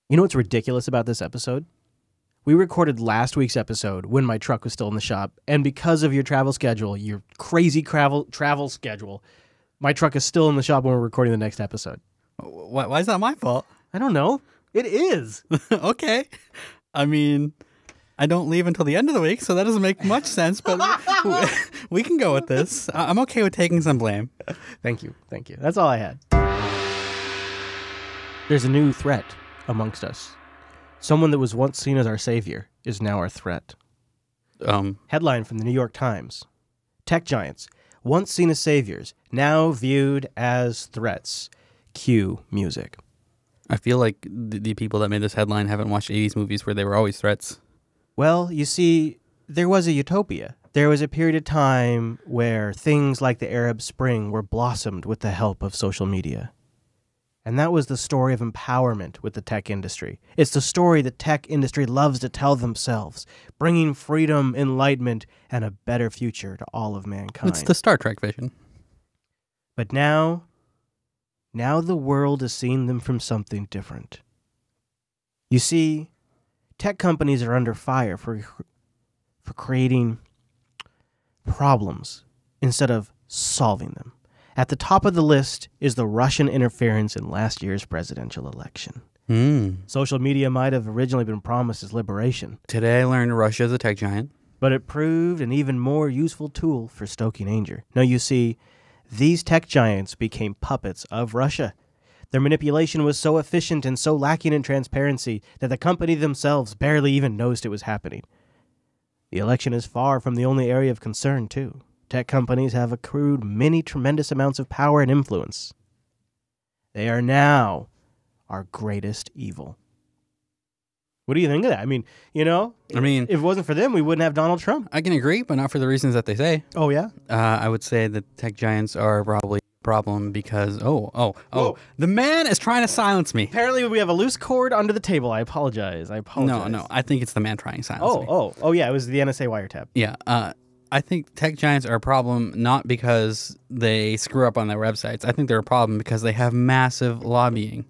You know what's ridiculous about this episode? We recorded last week's episode when my truck was still in the shop, and because of your travel schedule, your crazy travel schedule, my truck is still in the shop when we're recording the next episode. Why is that my fault? I don't know. It is. Okay. I mean, I don't leave until the end of the week, so that doesn't make much sense, but we can go with this. I'm okay with taking some blame. Thank you. Thank you. That's all I had. There's a new threat amongst us. Someone that was once seen as our savior is now our threat. Headline from the New York Times. Tech giants, once seen as saviors, now viewed as threats. Cue music. I feel like the people that made this headline haven't watched 80s movies where they were always threats. Well, you see, there was a utopia. There was a period of time where things like the Arab Spring were blossomed with the help of social media. And that was the story of empowerment with the tech industry. It's the story the tech industry loves to tell themselves, bringing freedom, enlightenment, and a better future to all of mankind. It's the Star Trek vision. But now the world is seeing them from something different. You see, tech companies are under fire for creating problems instead of solving them. At the top of the list is the Russian interference in last year's presidential election. Social media might have originally been promised as liberation. Today I learned Russia is a tech giant. But it proved an even more useful tool for stoking anger. Now, you see, these tech giants became puppets of Russia. Their manipulation was so efficient and so lacking in transparency that the company themselves barely even noticed it was happening. The election is far from the only area of concern, too. Tech companies have accrued many tremendous amounts of power and influence. They are now our greatest evil. What do you think of that? I mean, if it wasn't for them, we wouldn't have Donald Trump. I can agree, but not for the reasons that they say. Oh, yeah? I would say that tech giants are probably a problem because, the man is trying to silence me. Apparently we have a loose cord under the table. I apologize. No, I think it's the man trying to silence me. Oh, yeah, it was the NSA wiretap. Yeah, I think tech giants are a problem not because they screw up on their websites. I think they're a problem because they have massive lobbying.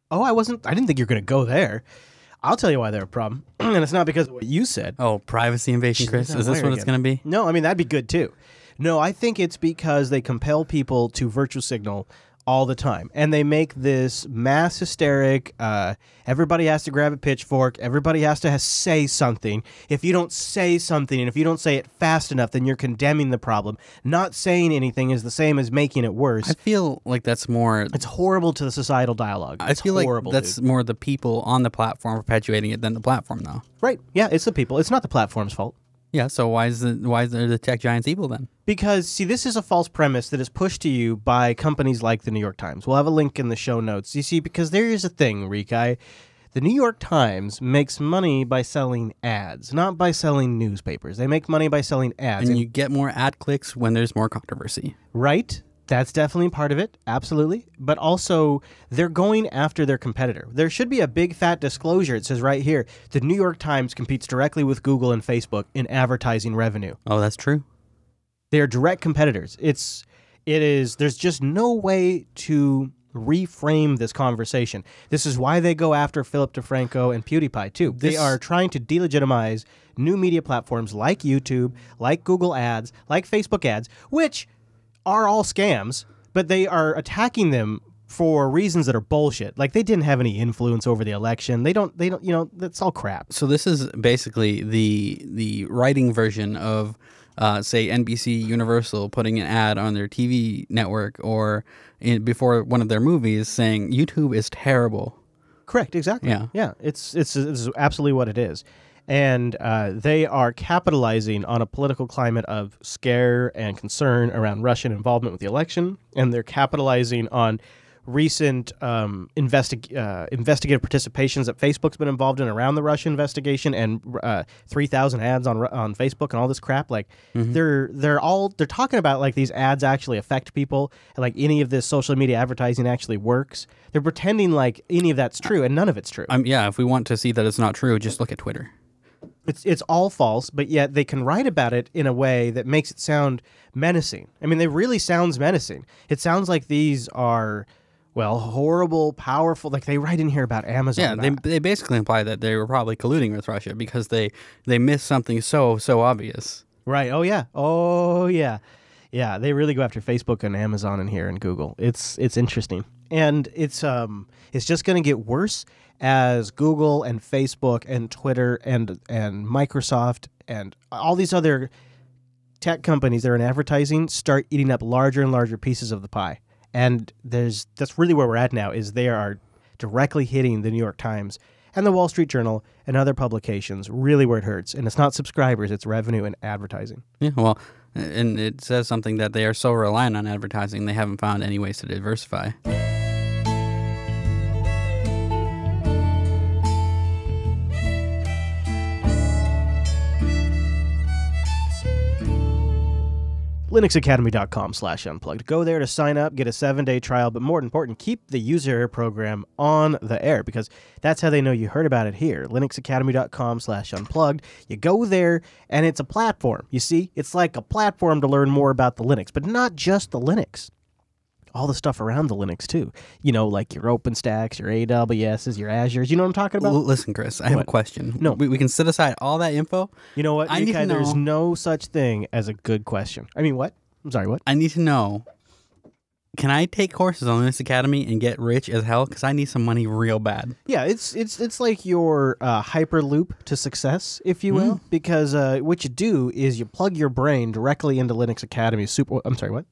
Oh, I didn't think you were going to go there. I'll tell you why they're a problem. And it's not because of what you said. Oh, privacy invasion, Chris? Is this what it's going to be? No, I mean, that'd be good too. No, I think it's because they compel people to virtue signal all the time. And they make this mass hysteric, everybody has to grab a pitchfork, everybody has to say something. If you don't say something and if you don't say it fast enough, then you're condemning the problem. Not saying anything is the same as making it worse. I feel like that's more... It's horrible to the societal dialogue. I feel horrible, like that's more the people on the platform perpetuating it than the platform, though. Right. Yeah, it's the people. It's not the platform's fault. Yeah, so why is the tech giants evil then? Because, see, this is a false premise that is pushed to you by companies like the New York Times. We'll have a link in the show notes. You see, because there is a thing, Rikai. The New York Times makes money by selling ads, not by selling newspapers. They make money by selling ads. And you get more ad clicks when there's more controversy. Right. That's definitely part of it, absolutely. But also, they're going after their competitor. There should be a big fat disclosure. It says right here, the New York Times competes directly with Google and Facebook in advertising revenue. Oh, that's true. They are direct competitors. There's just no way to reframe this conversation. This is why they go after Philip DeFranco and PewDiePie, too. They are trying to delegitimize new media platforms like YouTube, like Google ads, like Facebook ads, which are all scams, but they are attacking them for reasons that are bullshit. Like, they didn't have any influence over the election. They don't, that's all crap. So this is basically the writing version of, say, NBC Universal putting an ad on their TV network or before one of their movies saying YouTube is terrible. Correct, exactly. Yeah. It's absolutely what it is. And they are capitalizing on a political climate of scare and concern around Russian involvement with the election. And they're capitalizing on recent investigative participations that Facebook's been involved in around the Russia investigation and 3,000 ads on Facebook and all this crap. Like they're talking about like these ads actually affect people and like any of this social media advertising actually works. They're pretending like any of that's true and none of it's true. Yeah, if we want to see that it's not true, just look at Twitter. It's all false, but yet they can write about it in a way that makes it sound menacing. I mean, it really sounds menacing. It sounds like these are Well, horrible, powerful. Like they write in here about Amazon. Yeah, they basically imply that they were probably colluding with Russia because they missed something so obvious. Right. Oh yeah. Oh yeah. Yeah. They really go after Facebook and Amazon in here and Google. It's interesting, and it's just going to get worse as Google and Facebook and Twitter and Microsoft and all these other tech companies that are in advertising start eating up larger and larger pieces of the pie. And that's really where we're at now, is they are directly hitting the New York Times and the Wall Street Journal and other publications really where it hurts. And it's not subscribers, it's revenue and advertising. Yeah, well, and it says something that they are so reliant on advertising, they haven't found any ways to diversify. linuxacademy.com/unplugged. Go there to sign up, get a 7-day trial, but more important, keep the user error program on the air, because that's how they know you heard about it here. linuxacademy.com/unplugged. You go there, and it's a platform. You see, it's like a platform to learn more about the Linux, but not just the Linux. All the stuff around the Linux, too. You know, like your OpenStacks, your AWSs, your Azures. You know what I'm talking about? Listen, Chris, I have a question. No. We can set aside all that info. You know what, I need to know. There's no such thing as a good question. I mean, what? I'm sorry, what? I need to know, can I take courses on Linux Academy and get rich as hell? Because I need some money real bad. Yeah, it's like your Hyperloop to success, if you will, because what you do is you plug your brain directly into Linux Academy. I'm sorry, what?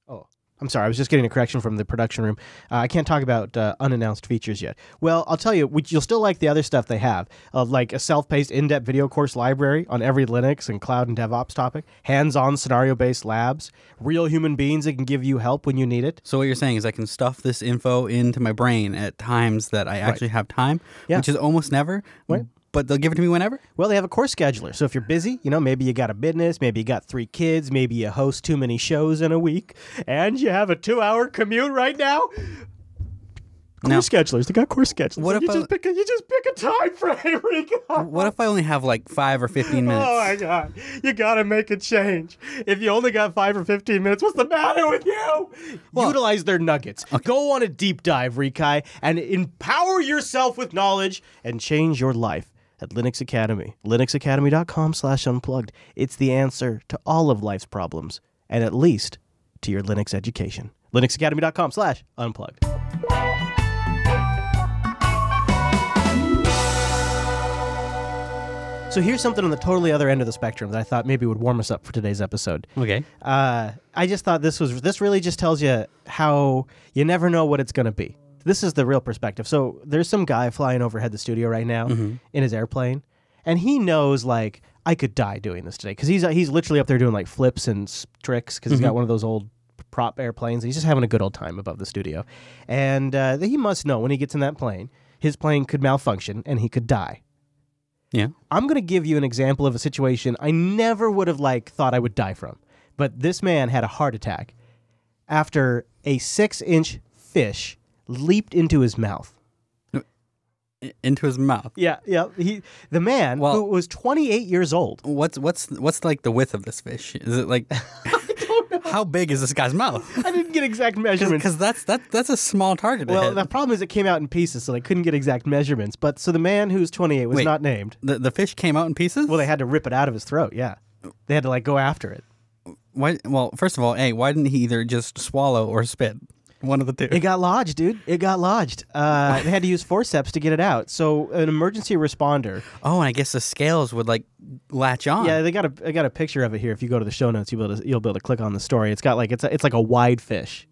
Oh, I'm sorry. I was just getting a correction from the production room. I can't talk about unannounced features yet. Well, I'll tell you, you'll still like the other stuff they have, like a self-paced in-depth video course library on every Linux and cloud and DevOps topic, hands-on scenario-based labs, real human beings that can give you help when you need it. So what you're saying is I can stuff this info into my brain at times that I actually have time, which is almost never. Right. But they'll give it to me whenever? Well, they have a course scheduler. So if you're busy, maybe you got a business, maybe you got 3 kids, maybe you host too many shows in a week, and you have a 2-hour commute right now. Course schedulers. They got course schedulers. What if you just pick a time frame, Rico. What if I only have like 5 or 15 minutes? Oh my God. You got to make a change. If you only got 5 or 15 minutes, what's the matter with you? Utilize their nuggets. Okay. Go on a deep dive, Rikai, and empower yourself with knowledge and change your life. At Linux Academy, linuxacademy.com/unplugged. It's the answer to all of life's problems, and at least to your Linux education. linuxacademy.com/unplugged. So here's something on the totally other end of the spectrum that I thought maybe would warm us up for today's episode. Okay. I just thought this really just tells you how you never know what it's going to be. This is the real perspective. So there's some guy flying overhead the studio right now in his airplane, and he knows, like, I could die doing this today, because he's literally up there doing, like, flips and tricks, because he's got one of those old prop airplanes, and he's just having a good old time above the studio. And he must know when he gets in that plane, his plane could malfunction, and he could die. Yeah. I'm going to give you an example of a situation I never would have, thought I would die from. But this man had a heart attack after a 6-inch fish leaped into his mouth. Into his mouth? Yeah. The man, who was 28 years old. What's like the width of this fish? Is it like... I don't know. How big is this guy's mouth? I didn't get exact measurements. Because that's a small target to Well, hit. the problem is it came out in pieces, so they couldn't get exact measurements. But so the man who's 28 was not named. The fish came out in pieces? Well, they had to rip it out of his throat, yeah. They had to, go after it. Why? Well, first of all, why didn't he either just swallow or spit? One of the two. It got lodged, dude. It got lodged. They had to use forceps to get it out. So an emergency responder. Oh, and I guess the scales would latch on. Yeah, I got a picture of it here. If you go to the show notes, you'll be able to click on the story. It's got it's like a wide fish.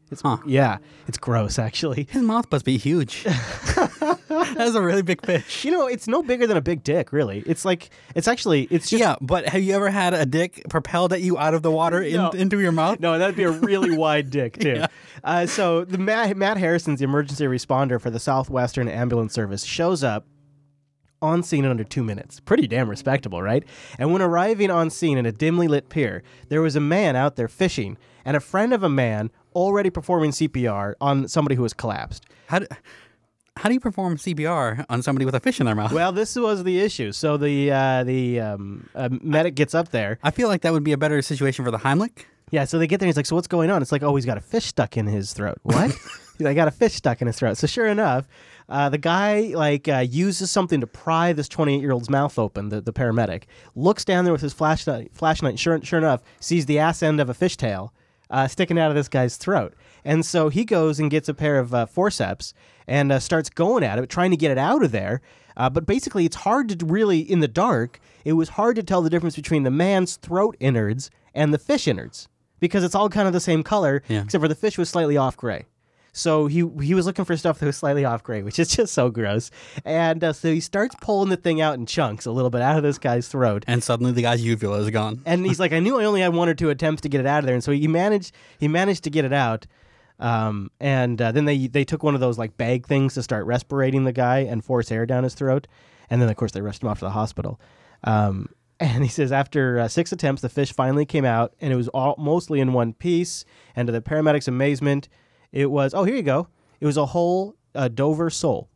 Yeah, it's gross actually. His mouth must be huge. That's a really big fish. It's no bigger than a big dick, really. It's just... Yeah, but have you ever had a dick propelled at you out of the water into your mouth? No, that'd be a really wide dick, too. Yeah. So the Matt Harrison's the emergency responder for the Southwestern Ambulance Service shows up on scene in under 2 minutes. Pretty damn respectable, right? And when arriving on scene in a dimly lit pier, there was a man out there fishing and a friend of a man already performing CPR on somebody who was collapsed. How do you perform CPR on somebody with a fish in their mouth? Well, this was the issue. So the medic gets up there. I feel like that would be a better situation for the Heimlich. Yeah, so they get there and he's like, so what's going on? It's like, oh, he's got a fish stuck in his throat. What? I got a fish stuck in his throat. So sure enough, the guy uses something to pry this 28-year-old's mouth open. The paramedic looks down there with his flashlight. Sure enough, sees the ass end of a fishtail sticking out of this guy's throat. And so he goes and gets a pair of forceps and starts going at it, trying to get it out of there. But basically, it's hard to really, in the dark, it was hard to tell the difference between the man's throat innards and the fish innards because it's all kind of the same color, except for the fish was slightly off gray. So he was looking for stuff that was slightly off gray, which is just so gross. And so he starts pulling the thing out in chunks a little bit out of this guy's throat. And suddenly the guy's uvula is gone. And he's like, I knew I only had 1 or 2 attempts to get it out of there. And so he managed to get it out. Then they took one of those like bag things to start respirating the guy and force air down his throat. And then, of course, they rushed him off to the hospital. And he says after 6 attempts, the fish finally came out, and it was mostly in one piece. And to the paramedics' amazement, it was, here you go. It was a whole Dover sole.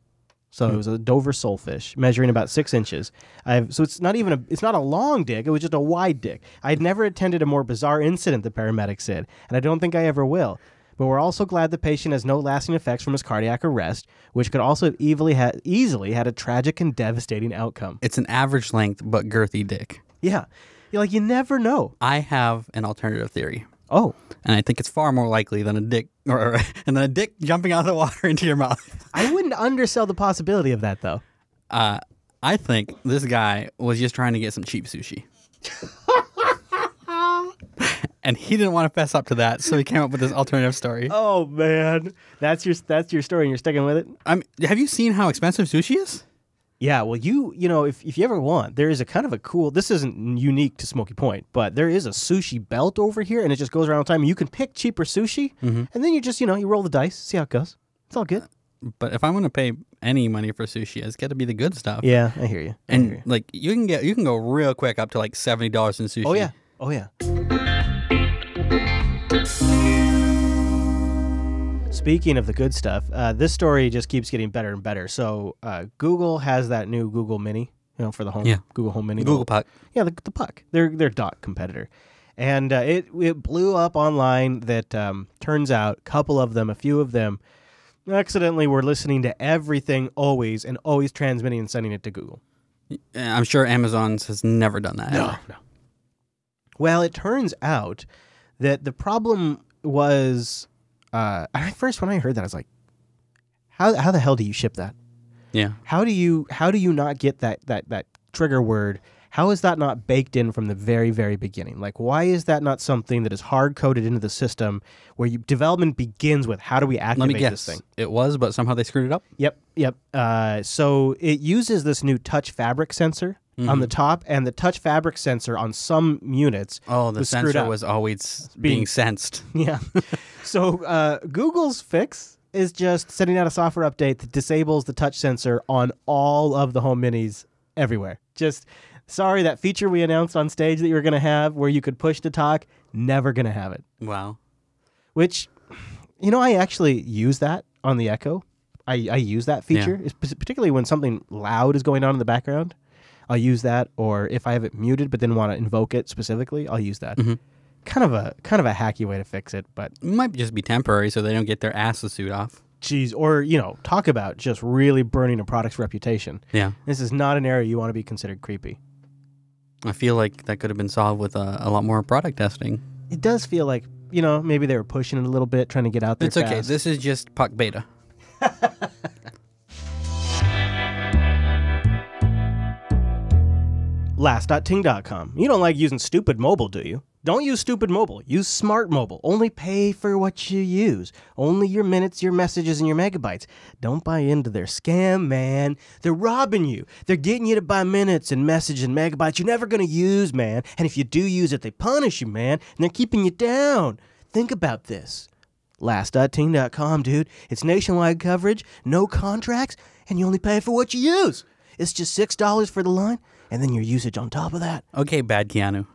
So it was a Dover sole fish measuring about 6 inches. So it's not a long dick. It was just a wide dick. I'd never attended a more bizarre incident, the paramedic said, and I don't think I ever will. But we're also glad the patient has no lasting effects from his cardiac arrest, which could also easily had a tragic and devastating outcome. It's an average length but girthy dick. Yeah. You never know. I have an alternative theory. Oh. And I think it's far more likely than a dick and then a dick jumping out of the water into your mouth. I wouldn't undersell the possibility of that, though. I think this guy was just trying to get some cheap sushi. And he didn't want to fess up to that, so he came up with this alternative story. Oh, man. That's your story and you're sticking with it? Have you seen how expensive sushi is? Yeah, well, if you ever want, there is a kind of a cool, this isn't unique to Smoky Point, but there is a sushi belt over here, and it just goes around all the time. You can pick cheaper sushi, and then you just, you roll the dice, see how it goes. It's all good. But if I'm going to pay any money for sushi, it's got to be the good stuff. Yeah, I hear you. Like, you can go real quick up to like $70 in sushi. Oh, yeah. Speaking of the good stuff, this story just keeps getting better and better. So Google has that new Google Mini, for the home. Yeah. Google Home Mini. Google Puck. Yeah, the Puck. Their dot competitor. And it blew up online that turns out a few of them, accidentally were listening to everything always and always transmitting and sending it to Google. I'm sure Amazon's has never done that. No. Well, it turns out that the problem was... first, when I heard that, I was like, "How the hell do you ship that? Yeah. How do you not get that trigger word? How is that not baked in from the very, very beginning? Like, why is that not something that is hard coded into the system where development begins with how do we activate this thing? It was, but somehow they screwed it up. Yep. So it uses this new touch fabric sensor on the top, and the touch fabric sensor on some units. Oh, the sensor was always being sensed. Yeah. So Google's fix is just sending out a software update that disables the touch sensor on all of the Home Minis everywhere. Just, sorry, that feature we announced on stage that you were going to have where you could push to talk, never going to have it. Wow. Which, I actually use that on the Echo. I use that feature, particularly when something loud is going on in the background. I'll use that, or if I have it muted but then want to invoke it specifically, I'll use that. Mm-hmm. Kind of a hacky way to fix it, but it might just be temporary so they don't get their asses suit off. Geez, or talk about just really burning a product's reputation. Yeah, this is not an area you want to be considered creepy. I feel like that could have been solved with a lot more product testing. It does feel like maybe they were pushing it a little bit, trying to get out there. It's okay. This is just Puck Beta. Last.ting.com. You don't like using stupid mobile, do you? Don't use stupid mobile. Use smart mobile. Only pay for what you use. Only your minutes, your messages, and your megabytes. Don't buy into their scam, man. They're robbing you. They're getting you to buy minutes and messages and megabytes you're never going to use, man. And if you do use it, they punish you, man. And they're keeping you down. Think about this. Last.ting.com, dude. It's nationwide coverage, no contracts, and you only pay for what you use. It's just $6 for the line, and then your usage on top of that. Okay, bad Keanu.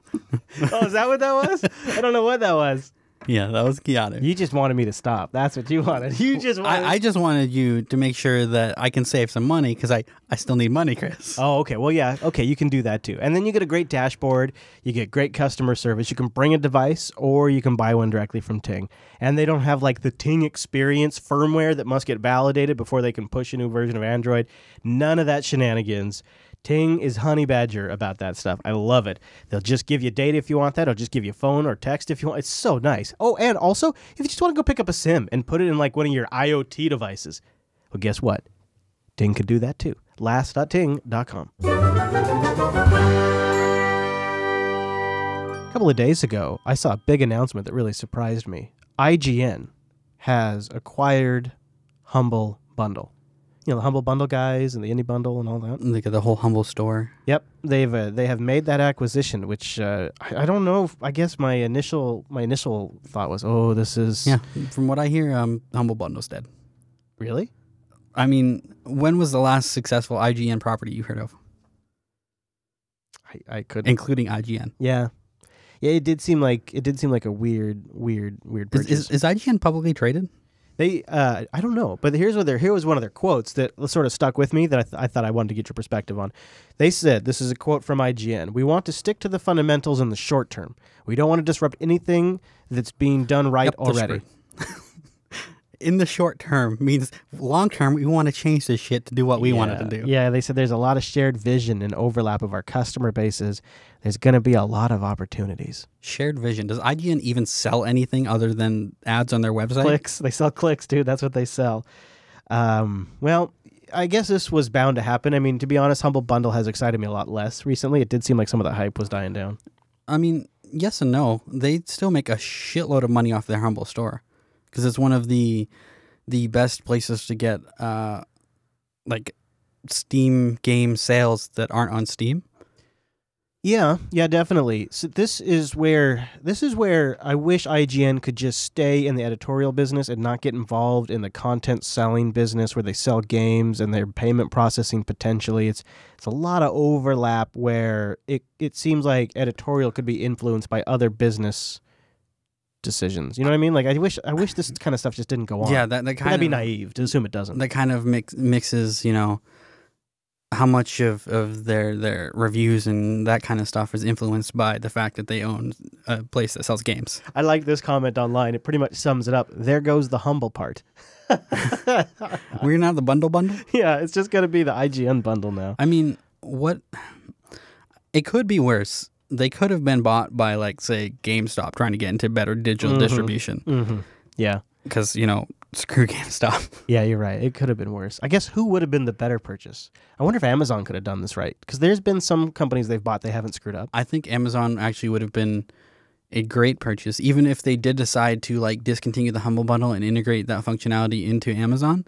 Oh, is that what that was? I don't know what that was. Yeah, that was chaotic. You just wanted me to stop. That's what you wanted. You just wanted... I just wanted you to make sure that I can save some money because I still need money, Chris. Oh, okay. Well, yeah. Okay, you can do that too. And then you get a great dashboard. You get great customer service. You can bring a device or you can buy one directly from Ting. And they don't have like the Ting Experience firmware that must get validated before they can push a new version of Android. None of that shenanigans. Ting is honey badger about that stuff. I love it. They'll just give you data if you want that. They'll just give you phone or text if you want. It's so nice. Oh, and also, if you just want to go pick up a SIM and put it in like one of your IoT devices, well, guess what? Ting could do that too. Last.ting.com. A couple of days ago, I saw a big announcement that really surprised me. IGN has acquired Humble Bundle. You know, the Humble Bundle guys and the Indie Bundle and all that. They got the whole Humble store. Yep, they have made that acquisition, which I don't know. I guess my initial thought was, oh, this is From what I hear, Humble Bundle's dead. Really? I mean, when was the last successful IGN property you heard of? I could, including IGN. Yeah. It did seem like a weird purchase. Is IGN publicly traded? They, I don't know, but here was one of their quotes that sort of stuck with me that I thought I wanted to get your perspective on. They said, this is a quote from IGN, "We want to stick to the fundamentals in the short term. We don't want to disrupt anything that's being done right already." In the short term means long term, we want to change this shit to do what we wanted to do. Yeah, they said there's a lot of shared vision and overlap of our customer bases. There's going to be a lot of opportunities. Shared vision. Does IGN even sell anything other than ads on their website? Clicks. They sell clicks, dude. That's what they sell. Well, I guess this was bound to happen. I mean, to be honest, Humble Bundle has excited me a lot less recently. It did seem like some of the hype was dying down. I mean, yes and no. They still make a shitload of money off their Humble store because it's one of the best places to get like Steam game sales that aren't on Steam. Yeah, definitely. So this is where I wish IGN could just stay in the editorial business and not get involved in the content selling business where they sell games and their payment processing potentially. It's a lot of overlap where it seems like editorial could be influenced by other business decisions. You know what I mean? Like I wish this kind of stuff just didn't go on. Yeah, that'd be naive to assume it doesn't. That kind of mixes, you know, how much of their reviews and that kind of stuff is influenced by the fact that they own a place that sells games. I like this comment online. It pretty much sums it up. There goes the humble part. We're not the bundle? Yeah, it's just going to be the IGN bundle now. I mean, it could be worse. They could have been bought by, like, say, GameStop trying to get into better digital distribution. Mm-hmm. Yeah. Because, you know, screw GameStop. Yeah, you're right. It could have been worse. I guess who would have been the better purchase? I wonder if Amazon could have done this right. Because there's been some companies they've bought they haven't screwed up. I think Amazon actually would have been a great purchase. Even if they did decide to, like, discontinue the Humble Bundle and integrate that functionality into Amazon,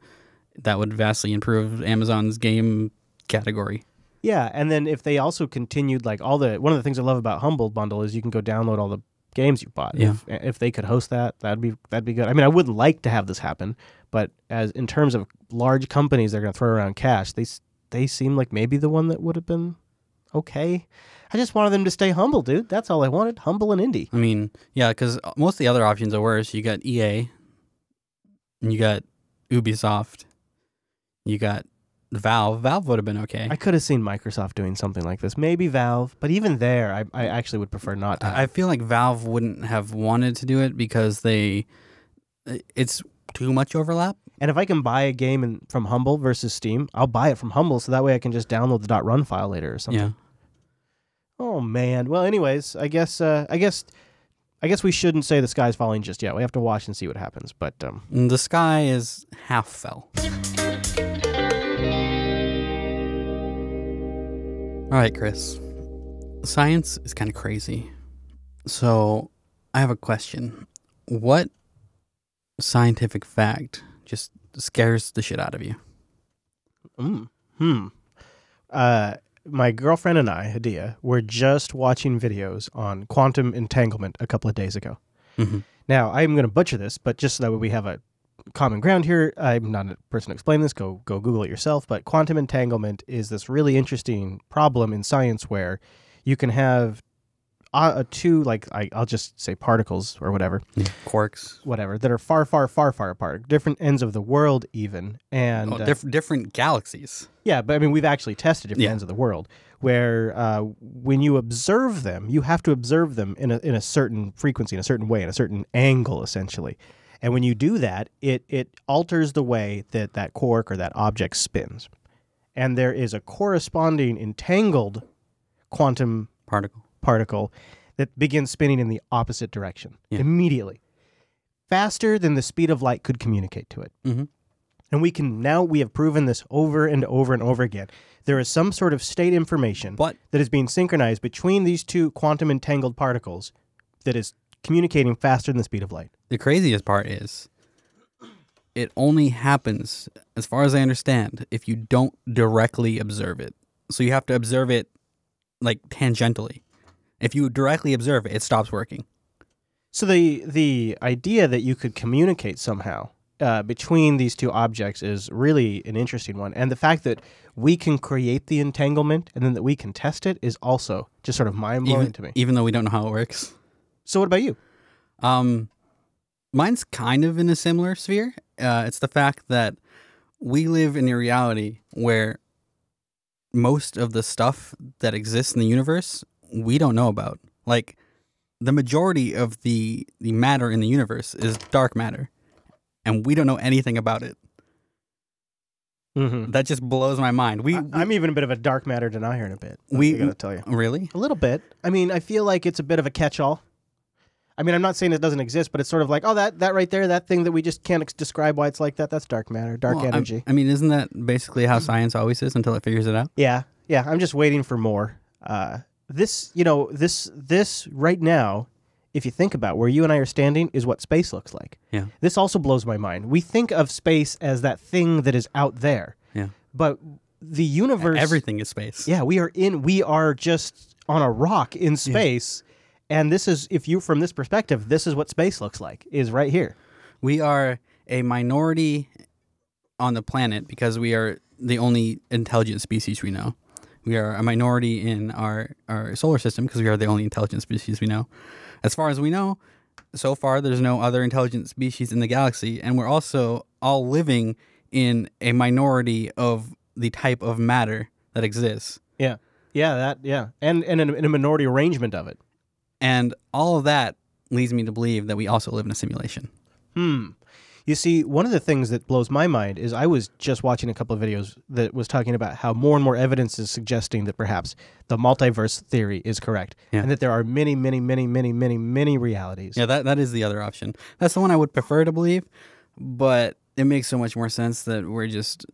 that would vastly improve Amazon's game category. Yeah, and then if they also continued, like, one of the things I love about Humble Bundle is you can go download all the games you bought. Yeah. If they could host that, that'd be good. I mean, I wouldn't like to have this happen, but as in terms of large companies that are going to throw around cash, they seem like maybe the one that would have been okay. I just wanted them to stay humble, dude. That's all I wanted. Humble and indie. I mean, yeah, because most of the other options are worse. You got EA, and you got Ubisoft, you got Valve. Valve would have been okay. I could have seen Microsoft doing something like this. Maybe Valve, but even there, I actually would prefer not to. I feel like Valve wouldn't have wanted to do it because it's too much overlap. And if I can buy a game from Humble versus Steam, I'll buy it from Humble so that way I can just download the .run file later or something. Yeah. Oh man. Well, anyways, I guess we shouldn't say the sky's falling just yet. We have to watch and see what happens. But the sky is half fell. All right, Chris. Science is kind of crazy. So I have a question. What scientific fact just scares the shit out of you? My girlfriend and I, Hadia, were just watching videos on quantum entanglement a couple of days ago. Mm-hmm. Now, I'm going to butcher this, but just so that we have a common ground here, I'm not a person to explain this. Go Google it yourself. But quantum entanglement is this really interesting problem in science where you can have two, like I'll just say particles or whatever, Quarks, whatever, that are far, far, far, far apart, different ends of the world even, and different galaxies. Yeah, but I mean, we've actually tested different ends of the world where when you observe them, you have to observe them in a certain frequency, in a certain way, in a certain angle, essentially. And when you do that, it alters the way that that quark or that object spins. And there is a corresponding entangled quantum particle that begins spinning in the opposite direction immediately, faster than the speed of light could communicate to it. Mm-hmm. And we have proven this over and over and over again. There is some sort of state information that is being synchronized between these two quantum entangled particles that is communicating faster than the speed of light. The craziest part is it only happens, as far as I understand, if you don't directly observe it. So you have to observe it like tangentially. If you directly observe it, it stops working. So the idea that you could communicate somehow between these two objects is really an interesting one. And the fact that we can create the entanglement and then that we can test it is also just sort of mind-blowing to me. Even though we don't know how it works. So what about you? Mine's kind of in a similar sphere. It's the fact that we live in a reality where most of the stuff that exists in the universe we don't know about. Like, the majority of the matter in the universe is dark matter, and we don't know anything about it. Mm-hmm. That just blows my mind. I'm even a bit of a dark matter denier in a bit. I gotta tell you. Really? A little bit. I mean, I feel like it's a bit of a catch-all. I mean, I'm not saying it doesn't exist, but it's sort of like, oh, that right there, that thing that we just can't describe why it's like that, that's dark matter, dark energy. I mean, isn't that basically how science always is until it figures it out? Yeah. I'm just waiting for more. This right now, if you think about where you and I are standing, is what space looks like. Yeah. This also blows my mind. We think of space as that thing that is out there. Yeah. But the universe... Everything is space. Yeah, we are just on a rock in space. Yeah. And this is, if you, from this perspective, this is what space looks like, is right here. We are a minority on the planet because we are the only intelligent species we know. We are a minority in our solar system because we are the only intelligent species we know. As far as we know, so far there's no other intelligent species in the galaxy, and we're also all living in a minority of the type of matter that exists. Yeah. And in a minority arrangement of it. And all of that leads me to believe that we also live in a simulation. You see, one of the things that blows my mind is I was just watching a couple of videos that was talking about how more and more evidence is suggesting that perhaps the multiverse theory is correct. Yeah. And that there are many, many, many, many, many, many realities. Yeah, that is the other option. That's the one I would prefer to believe, but it makes so much more sense that we're just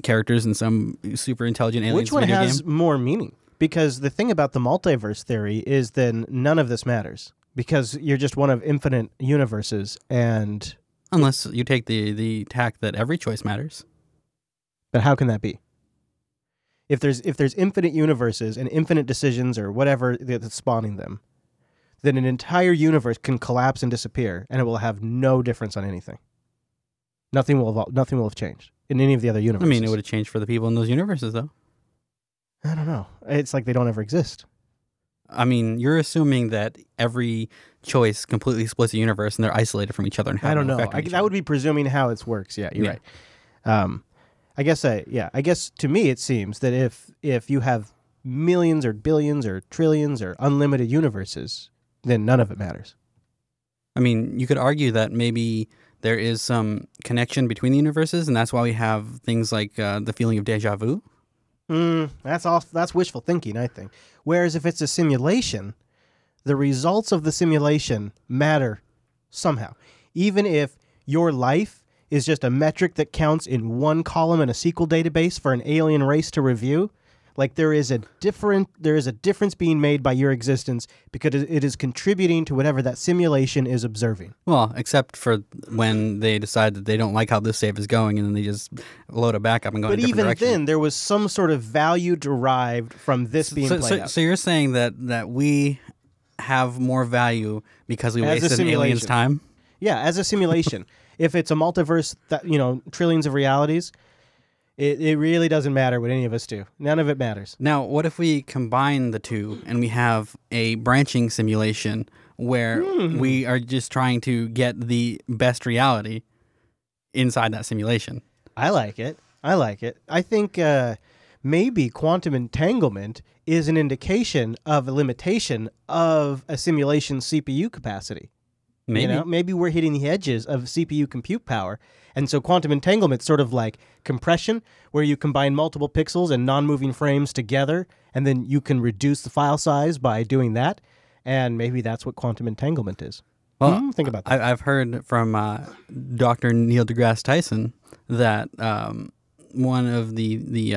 characters in some super intelligent aliens video game. Which one has more meaning? Because the thing about the multiverse theory is then none of this matters. Because you're just one of infinite universes, and... Unless you take the tack that every choice matters. But how can that be? If there's infinite universes and infinite decisions or whatever that's spawning them, then an entire universe can collapse and disappear, and it will have no difference on anything. Nothing will have changed in any of the other universes. I mean, it would have changed for the people in those universes, though. I don't know. It's like they don't ever exist. I mean, you're assuming that every choice completely splits a universe and they're isolated from each other and have no effect on each other. That would be presuming how it works. Yeah, you're right. I guess to me it seems that if you have millions or billions or trillions or unlimited universes, then none of it matters. I mean, you could argue that maybe there is some connection between the universes, and that's why we have things like the feeling of déjà vu. That's wishful thinking, I think. Whereas if it's a simulation, the results of the simulation matter somehow. Even if your life is just a metric that counts in one column in a SQL database for an alien race to review, like there is a difference being made by your existence because it is contributing to whatever that simulation is observing. Well, except for when they decide that they don't like how this save is going and then they just load it back up and go in a different direction. But even then, there was some sort of value derived from this being played out. So you're saying that we have more value because we wasted an alien's time? Yeah, as a simulation. If it's a multiverse, that trillions of realities, It really doesn't matter what any of us do. None of it matters. Now, what if we combine the two and we have a branching simulation where we are just trying to get the best reality inside that simulation? I like it. I think maybe quantum entanglement is an indication of a limitation of a simulation CPU capacity. Maybe. Maybe we're hitting the edges of CPU compute power. And so quantum entanglement's sort of like compression, where you combine multiple pixels and non-moving frames together, and then you can reduce the file size by doing that. And maybe that's what quantum entanglement is. Well, think about that. I've heard from Dr. Neil deGrasse Tyson that one of the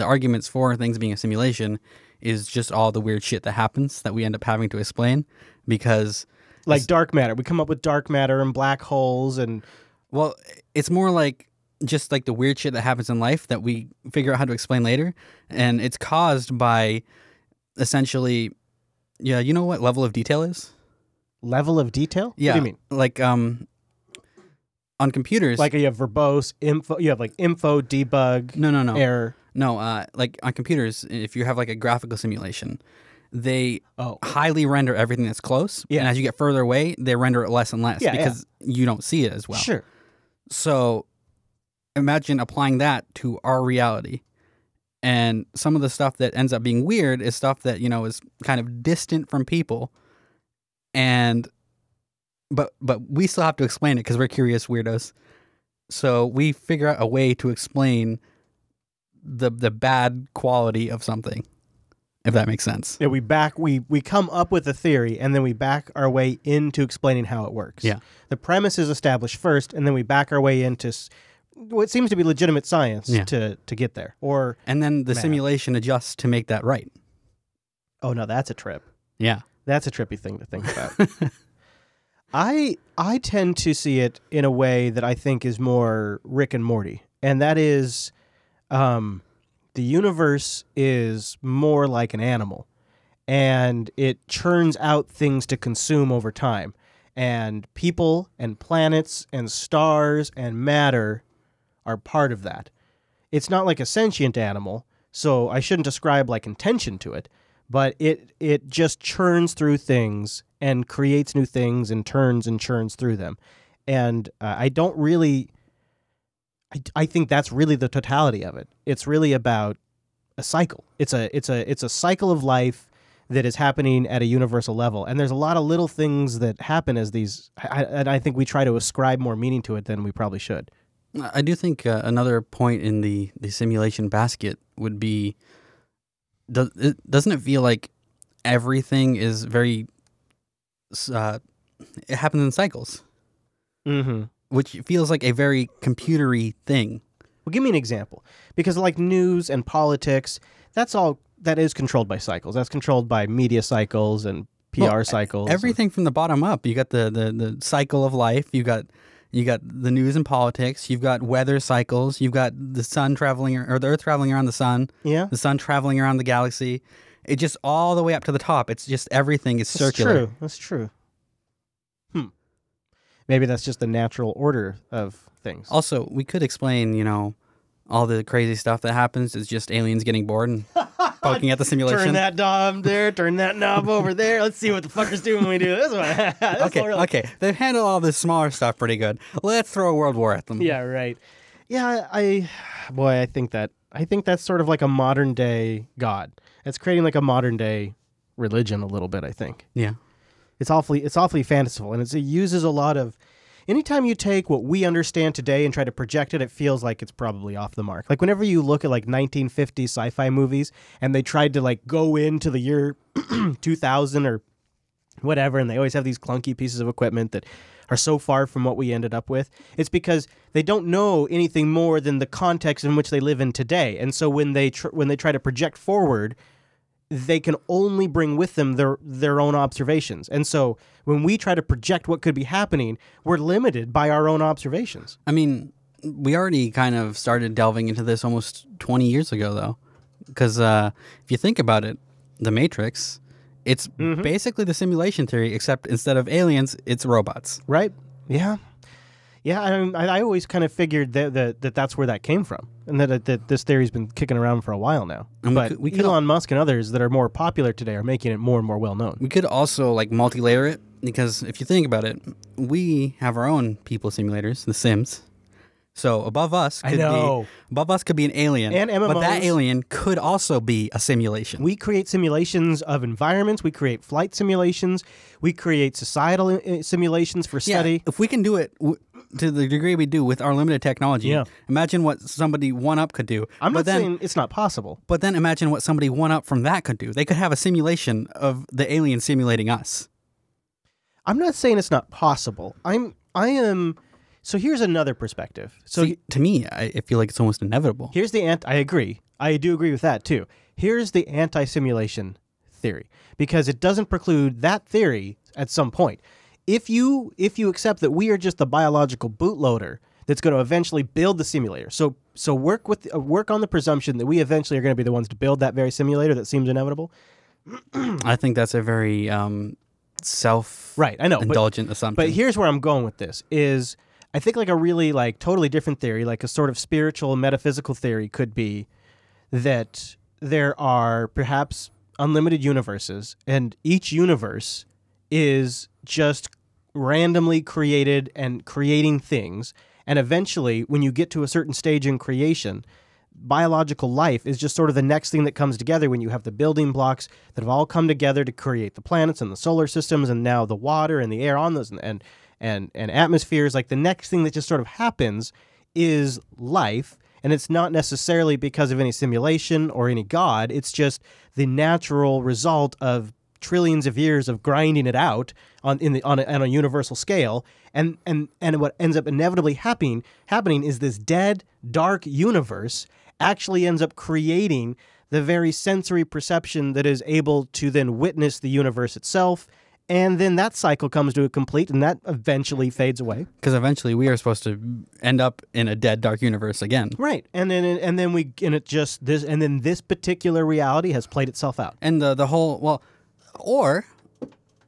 arguments for things being a simulation is just all the weird shit that happens that we end up having to explain, because like dark matter. We come up with dark matter and black holes and... Well, it's more like just like the weird shit that happens in life that we figure out how to explain later. And it's caused by essentially, you know what level of detail is? Level of detail? Yeah. What do you mean? Like on computers. Like you have verbose, info, you have like info, debug, No. error. No, like on computers, if you have like a graphical simulation, they highly render everything that's close. Yeah. And as you get further away, they render it less and less because you don't see it as well. Sure. So imagine applying that to our reality. And some of the stuff that ends up being weird is stuff that, is kind of distant from people. And but we still have to explain it because we're curious weirdos. So we figure out a way to explain the bad quality of something, if that makes sense. Yeah, we come up with a theory, and then we back our way into explaining how it works. Yeah. The premise is established first, and then we back our way into what seems to be legitimate science to get there. And then the simulation adjusts to make that right. Oh, no, that's a trip. Yeah. That's a trippy thing to think about. I tend to see it in a way that I think is more Rick and Morty, and that is the universe is more like an animal, and it churns out things to consume over time, and people and planets and stars and matter are part of that. It's not like a sentient animal, so I shouldn't ascribe like intention to it, but it just churns through things and creates new things and turns and churns through them. And I think that's really the totality of it. It's really about a cycle. It's a cycle of life that is happening at a universal level. And there's a lot of little things that happen as these, and I think we try to ascribe more meaning to it than we probably should. I do think another point in the simulation basket would be, doesn't it feel like everything is very, it happens in cycles? Mm-hmm. Which feels like a very computery thing. Well, give me an example. Because like news and politics, that is controlled by cycles. That's controlled by media cycles and PR cycles. Everything from the bottom up. You got the cycle of life. You got the news and politics. You've got weather cycles. You've got the sun traveling, or the Earth traveling around the sun. Yeah. The sun traveling around the galaxy. It just all the way up to the top. It's just everything is circular. That's true. Maybe that's just the natural order of things. Also, we could explain, all the crazy stuff that happens is just aliens getting bored and poking at the simulation. Turn that knob there, turn that knob over there. Let's see what the fuckers do when we do this one. Okay. They've handled all this smaller stuff pretty good. Let's throw a world war at them. Yeah, right. Yeah, I think that's sort of like a modern day God. It's creating like a modern day religion a little bit, I think. Yeah. It's awfully fanciful, and it uses a lot of... Anytime you take what we understand today and try to project it, it feels like it's probably off the mark. Like whenever you look at like 1950s sci-fi movies, and they tried to like go into the year 2000 or whatever, and they always have these clunky pieces of equipment that are so far from what we ended up with, it's because they don't know anything more than the context in which they live in today. And so when they try to project forward, they can only bring with them their own observations. And so when we try to project what could be happening, we're limited by our own observations. I mean, we already kind of started delving into this almost 20 years ago, though. Because if you think about it, The Matrix, it's basically the simulation theory, except instead of aliens, it's robots. Right? Yeah. Yeah, I always kind of figured that's where that came from, and that this theory's been kicking around for a while now. And but we could Elon Musk and others that are more popular today are making it more and more well known. We could also like multi-layer it, because if you think about it, we have our own people simulators, The Sims. So above us could be an alien, and MMOs. But that alien could also be a simulation. We create simulations of environments. We create flight simulations. We create societal simulations for study. Yeah, if we can do it to the degree we do with our limited technology, imagine what somebody one up could do. I'm not saying it's not possible. But then imagine what somebody one up from that could do. They could have a simulation of the alien simulating us. I'm not saying it's not possible. I am. So here's another perspective. So to me, I feel like it's almost inevitable. Here's the I agree. I do agree with that too. Here's the anti-simulation theory, because it doesn't preclude that theory at some point. If you accept that we are just the biological bootloader that's going to eventually build the simulator. So work on the presumption that we eventually are going to be the ones to build that very simulator that seems inevitable. I think that's a very self-indulgent assumption. But here's where I'm going with this is I think like a really like totally different theory, like a sort of spiritual metaphysical theory could be that there are perhaps unlimited universes, and each universe is just randomly created and creating things. And eventually, when you get to a certain stage in creation, biological life is just sort of the next thing that comes together when you have the building blocks that have all come together to create the planets and the solar systems and now the water and the air on those and atmospheres. Like the next thing that just sort of happens is life. And it's not necessarily because of any simulation or any god. It's just the natural result of trillions of years of grinding it out on a universal scale. And what ends up inevitably happening is this dead, dark universe actually ends up creating the very sensory perception that is able to then witness the universe itself. And then that cycle comes to a complete, and that eventually fades away. Because eventually we are supposed to end up in a dead, dark universe again. Right, and then this particular reality has played itself out. And the whole or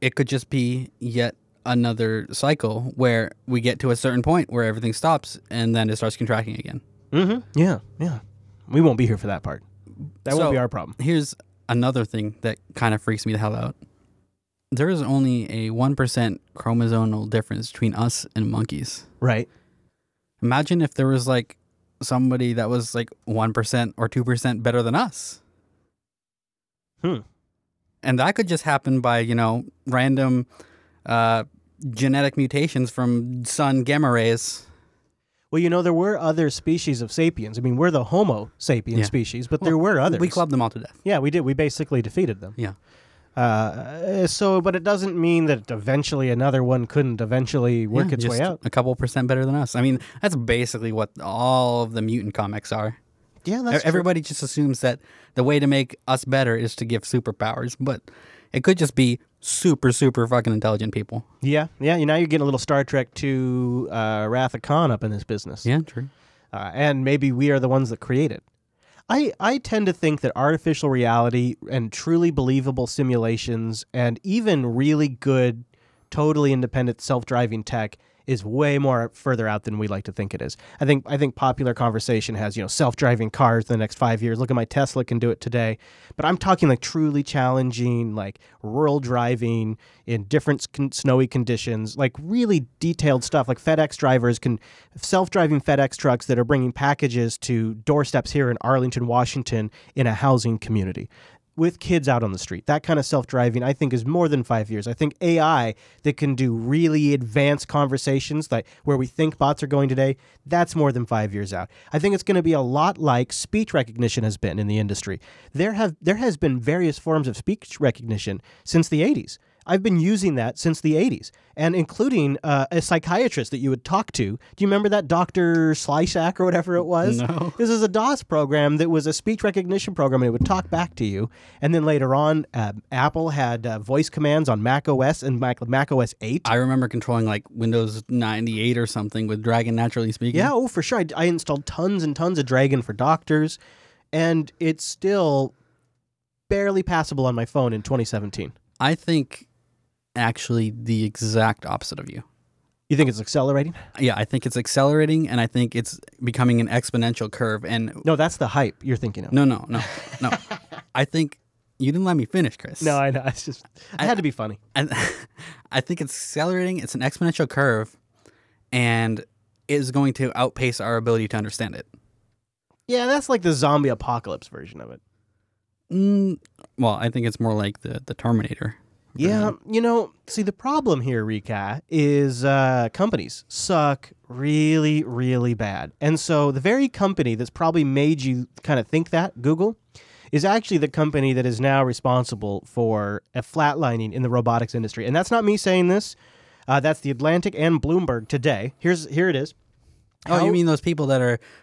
it could just be yet another cycle where we get to a certain point where everything stops and then it starts contracting again. Mm-hmm. Yeah. We won't be here for that part. That won't be our problem. Here's another thing that kind of freaks me the hell out. There is only a 1% chromosomal difference between us and monkeys. Right. Imagine if there was like somebody that was like 1% or 2% better than us. And that could just happen by, random genetic mutations from sun gamma rays. Well, there were other species of sapiens. I mean, we're the Homo sapien species, but there were others. We clubbed them all to death. Yeah, we did. We basically defeated them. Yeah. But it doesn't mean that eventually another one couldn't eventually work its way out. A couple % better than us. I mean, that's basically what all of the mutant comics are. Yeah, that's everybody just assumes that the way to make us better is to give superpowers, but it could just be super, super fucking intelligent people. Yeah. Now you're getting a little Star Trek 2 Wrath of Khan up in this business. Yeah, true. And maybe we are the ones that create it. I tend to think that artificial reality and truly believable simulations and even really good, totally independent self-driving tech is way more further out than we like to think it is. I think popular conversation has, self-driving cars in the next 5 years. Look at my Tesla can do it today. But I'm talking like truly challenging, like rural driving in different snowy conditions, like really detailed stuff. Like FedEx drivers self-driving FedEx trucks that are bringing packages to doorsteps here in Arlington, Washington in a housing community, with kids out on the street. That kind of self-driving, I think, is more than 5 years. I think AI that can do really advanced conversations, like where we think bots are going today, that's more than 5 years out. I think it's going to be a lot like speech recognition has been in the industry. There has been various forms of speech recognition since the 80s. I've been using that since the 80s, and including a psychiatrist that you would talk to. Do you remember that Dr. Slysack or whatever it was? No. This is a DOS program that was a speech recognition program, and it would talk back to you. And then later on, Apple had voice commands on Mac OS and Mac OS 8. I remember controlling like Windows 98 or something with Dragon Naturally Speaking. Yeah, for sure. I installed tons and tons of Dragon for doctors, and it's still barely passable on my phone in 2017. I think actually the exact opposite of you. You think it's accelerating? Yeah, I think it's accelerating, and I think it's becoming an exponential curve. And No, that's the hype you're thinking of. no. I think you didn't let me finish, Chris. No, I know. It's just I had to be funny. I think it's accelerating. It's an exponential curve, and is going to outpace our ability to understand it. Yeah, that's like the zombie apocalypse version of it. Well, I think it's more like the Terminator. Yeah, see, the problem here, Rika, is companies suck really, really bad. And so the very company that's probably made you kind of think that, Google, is actually the company that is now responsible for a flatlining in the robotics industry. And that's not me saying this. That's The Atlantic and Bloomberg today. Here it is. Oh, you mean those people that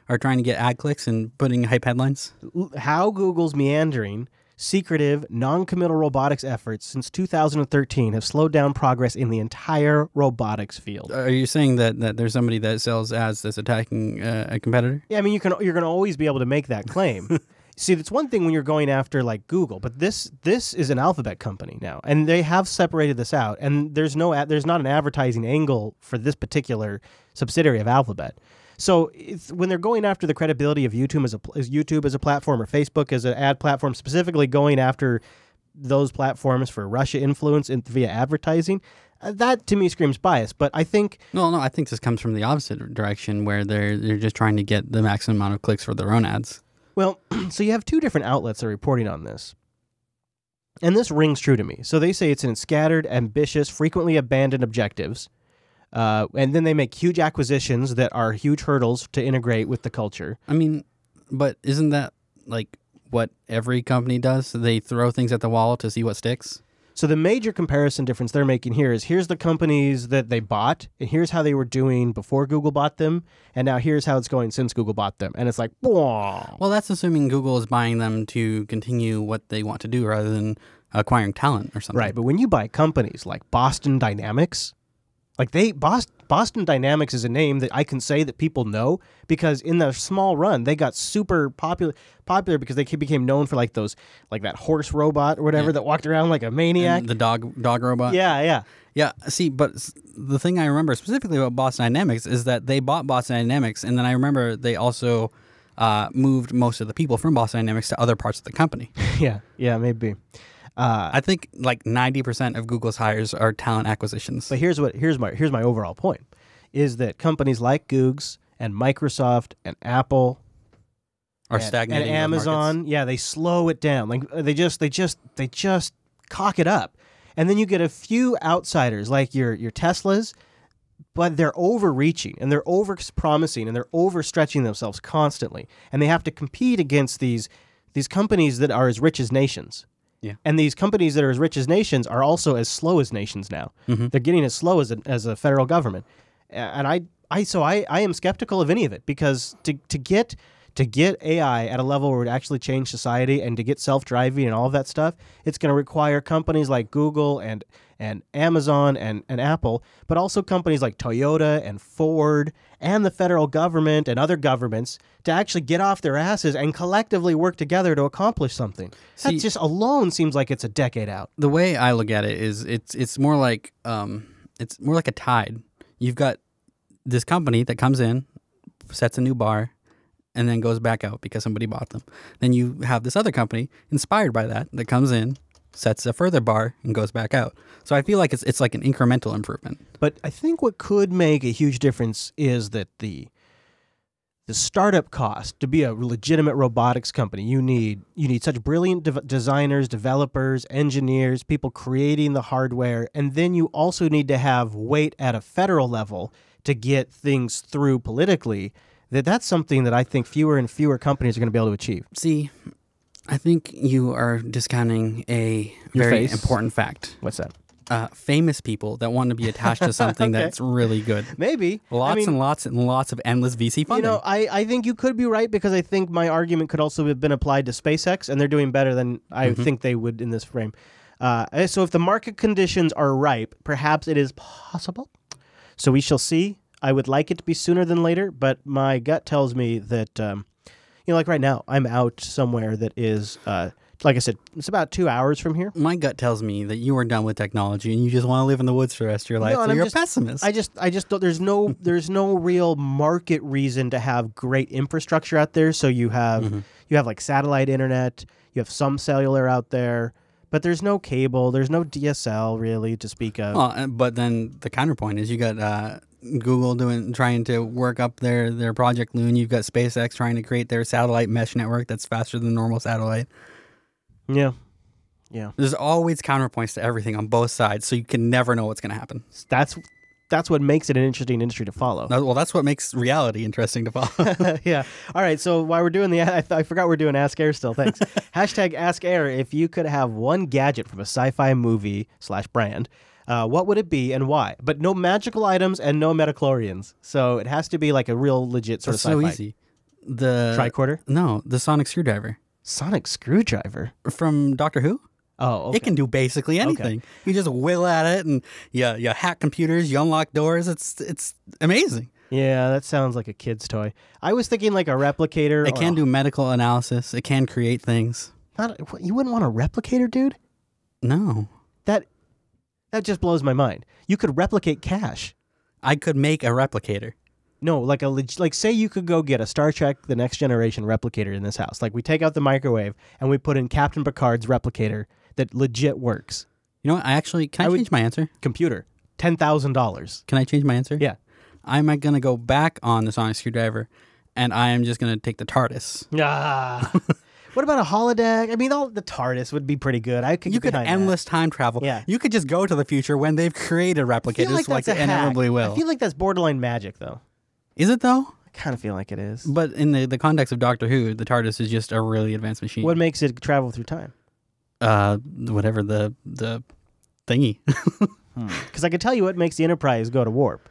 are trying to get ad clicks and putting hype headlines? How Google's meandering, secretive, non-committal robotics efforts since 2013 have slowed down progress in the entire robotics field. Are you saying that there's somebody that sells ads that's attacking a competitor? Yeah, I mean, you're going to always be able to make that claim. See, it's one thing when you're going after like Google, but this is an Alphabet company now, and they have separated this out, and there's not an advertising angle for this particular subsidiary of Alphabet. So when they're going after the credibility of YouTube as a platform, or Facebook as an ad platform, specifically going after those platforms for Russia influence via advertising, that to me screams bias. But I think no, I think this comes from the opposite direction, where they're just trying to get the maximum amount of clicks for their own ads. Well, so you have two different outlets that are reporting on this. And this rings true to me. So they say it's in scattered, ambitious, frequently abandoned objectives. And then they make huge acquisitions that are huge hurdles to integrate with the culture. I mean, but isn't that like what every company does? They throw things at the wall to see what sticks? So the major comparison difference they're making here is here's the companies that they bought, and here's how they were doing before Google bought them, and now here's how it's going since Google bought them. And it's like, whoa. Well, that's assuming Google is buying them to continue what they want to do rather than acquiring talent or something. Right, but when you buy companies like Boston Dynamics, like Boston Dynamics is a name that I can say that people know because in their small run they got super popular because they became known for like that horse robot or whatever that walked around like a maniac. And the dog robot. Yeah. See, but the thing I remember specifically about Boston Dynamics is that they bought Boston Dynamics, and then I remember they also moved most of the people from Boston Dynamics to other parts of the company. yeah, maybe. I think like 90% of Google's hires are talent acquisitions. But here's my overall point, is that companies like Googs and Microsoft and Apple are stagnating. And Amazon, they slow it down. Like they just cock it up. And then you get a few outsiders like your Teslas, but they're overreaching and they're over-promising and they're overstretching themselves constantly. And they have to compete against these companies that are as rich as nations. Yeah. And these companies that are as rich as nations are also as slow as nations now. Mm-hmm. They're getting as slow as a federal government. And I am skeptical of any of it, because to get AI at a level where it would actually change society and to get self-driving and all of that stuff, it's going to require companies like Google and Amazon and Apple, but also companies like Toyota and Ford and the federal government and other governments to actually get off their asses and collectively work together to accomplish something. That just alone seems like it's a decade out. The way I look at it is it's more like a tide. You've got this company that comes in, sets a new bar, and then goes back out because somebody bought them. Then you have this other company inspired by that comes in, sets a further bar, and goes back out. So I feel like it's like an incremental improvement. But I think what could make a huge difference is that the startup cost to be a legitimate robotics company, you need such brilliant designers, developers, engineers, people creating the hardware, and then you also need to have weight at a federal level to get things through politically. That's something that I think fewer and fewer companies are going to be able to achieve. See, I think you are discounting a very important fact. What's that? Famous people that want to be attached to something that's really good. Maybe. And lots of endless VC funding. I think you could be right, because I think my argument could also have been applied to SpaceX, and they're doing better than I think they would in this frame. So if the market conditions are ripe, perhaps it is possible. So we shall see. I would like it to be sooner than later, but my gut tells me that, like right now, I'm out somewhere that is Like I said, it's about 2 hours from here. My gut tells me that you are done with technology and you just want to live in the woods for the rest of your life. No, so and you're a pessimist. I just don't, there's no real market reason to have great infrastructure out there. So you have like satellite internet, you have some cellular out there, but there's no cable, there's no DSL really to speak of. Well, but then the counterpoint is you got Google trying to work up their Project Loon. You've got SpaceX trying to create their satellite mesh network that's faster than normal satellite. Yeah. There's always counterpoints to everything on both sides, so you can never know what's going to happen. That's what makes it an interesting industry to follow. Well, that's what makes reality interesting to follow. Yeah. All right. So while we're doing I forgot we're doing AskError still. Thanks. Hashtag AskError. If you could have one gadget from a sci-fi movie / brand, what would it be and why? But no magical items and no metachlorians. So it has to be like a real legit sort That's of sci-fi. so easy. The Tricorder? No, the sonic screwdriver Sonic screwdriver? from Doctor Who. Oh, okay. It can do basically anything. You just will at it, and you hack computers, you unlock doors. It's amazing. Yeah, that sounds like a kid's toy. I was thinking like a replicator. It can do medical analysis. It can create things. You wouldn't want a replicator, dude? No. That just blows my mind. You could replicate cash. I could make a replicator. No, like say you could go get a Star Trek The Next Generation replicator in this house. Like we take out the microwave and we put in Captain Picard's replicator that legit works. You know what? Can I change my answer? Computer, $10,000. Can I change my answer? Yeah. I'm going to go back on the sonic screwdriver, and I am just going to take the TARDIS. Ah. What about a holodeck? I mean, the TARDIS would be pretty good. You could endless time travel. Yeah. You could just go to the future when they've created replicators like they inevitably will. I feel like that's borderline magic, though. Is it, though? I kind of feel like it is. But in the context of Doctor Who, the TARDIS is just a really advanced machine. What makes it travel through time? Whatever the thingy. Because I could tell you what makes the Enterprise go to warp.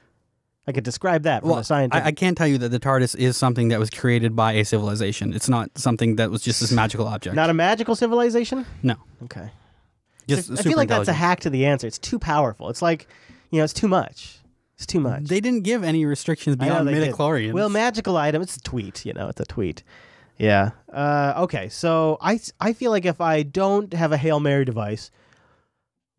I could describe that from a scientific... I can't tell you that the TARDIS is something that was created by a civilization. It's not something that was just this magical object. Not a magical civilization? No. Okay. Just I feel like that's a hack to the answer. It's too powerful. It's like, it's too much. It's too much. They didn't give any restrictions beyond midichlorians. Well, magical item, it's a tweet, it's a tweet. Yeah. Okay, so I feel like if I don't have a Hail Mary device,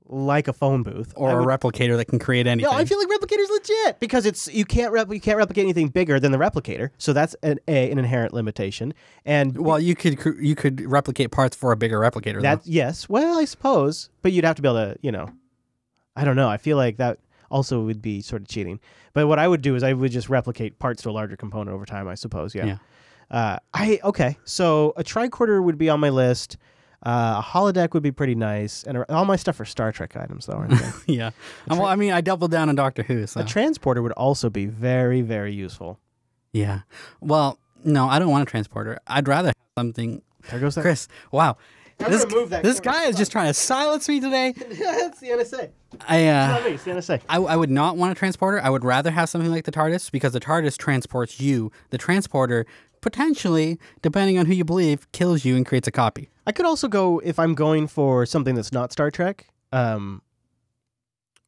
like a phone booth. Or a replicator that can create anything. No, I feel like replicator's legit because you can't replicate anything bigger than the replicator. So that's an inherent limitation. And you could replicate parts for a bigger replicator. Yes. Well, I suppose, but you'd have to be able to, I don't know. I feel like that also would be sort of cheating. But what I would do is I would just replicate parts to a larger component over time, I suppose. Yeah. Okay. So a tricorder would be on my list. A holodeck would be pretty nice, and all my stuff are Star Trek items, though, aren't they? Yeah. Well, I mean, I doubled down on Doctor Who. So. A transporter would also be very, very useful. Yeah. Well, no, I don't want a transporter. I'd rather have something. There goes that. Chris, wow. This guy is just trying to silence me today. That's the NSA. It's the NSA. I would not want a transporter. I would rather have something like the TARDIS because the TARDIS transports you. The transporter potentially, depending on who you believe, kills you and creates a copy. I could also go, if I'm going for something that's not Star Trek,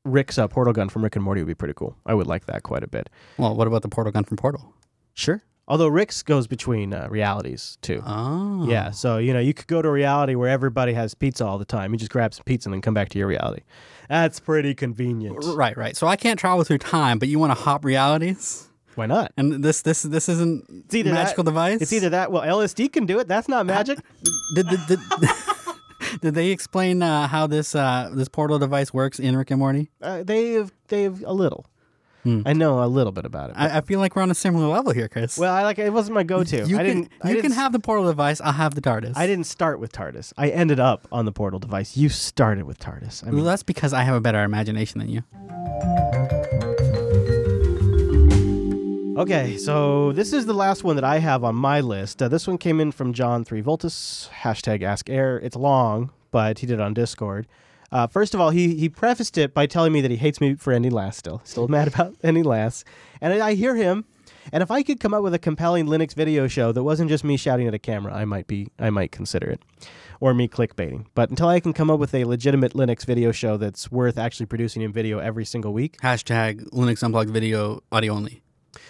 Rick's portal gun from Rick and Morty would be pretty cool. I would like that quite a bit. Well, what about the portal gun from Portal? Sure. Although Rick's goes between realities, too. Oh. Yeah, so, you could go to a reality where everybody has pizza all the time. You just grab some pizza and then come back to your reality. That's pretty convenient. Right. So I can't travel through time, but you want to hop realities? Why not? And this isn't a magical device? It's either that. Well, LSD can do it. That's not magic. Did they explain how this portal device works in Rick and Morty? They've a little. I know a little bit about it. I feel like we're on a similar level here, Chris. Well, it wasn't my go-to. You can have the portal device. I'll have the TARDIS. I didn't start with TARDIS. I ended up on the portal device. You started with TARDIS. Well, that's because I have a better imagination than you. Okay, so this is the last one that I have on my list. This one came in from John 3Voltus, hashtag AskError. It's long, but he did it on Discord. First of all, he prefaced it by telling me that he hates me for ending last still mad about ending last. And I hear him, and if I could come up with a compelling Linux video show that wasn't just me shouting at a camera, I might consider it. Or me clickbaiting. But until I can come up with a legitimate Linux video show that's worth actually producing in video every single week. Hashtag Linux Unplugged video audio only.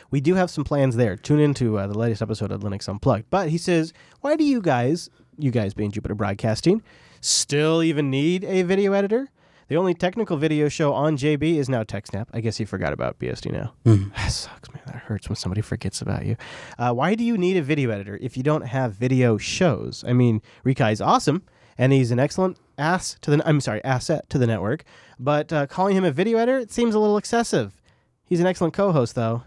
We do have some plans there. Tune into the latest episode of Linux Unplugged. But he says, why do you guys you guys being Jupiter Broadcasting still even need a video editor. The only technical video show on JB is now TechSnap. I guess you forgot about BSD now. That sucks, man. That hurts when somebody forgets about you. Why do you need a video editor if you don't have video shows? I mean, Rikai's awesome, and he's an excellent asset to the network. But calling him a video editor, it seems a little excessive. He's an excellent co-host, though.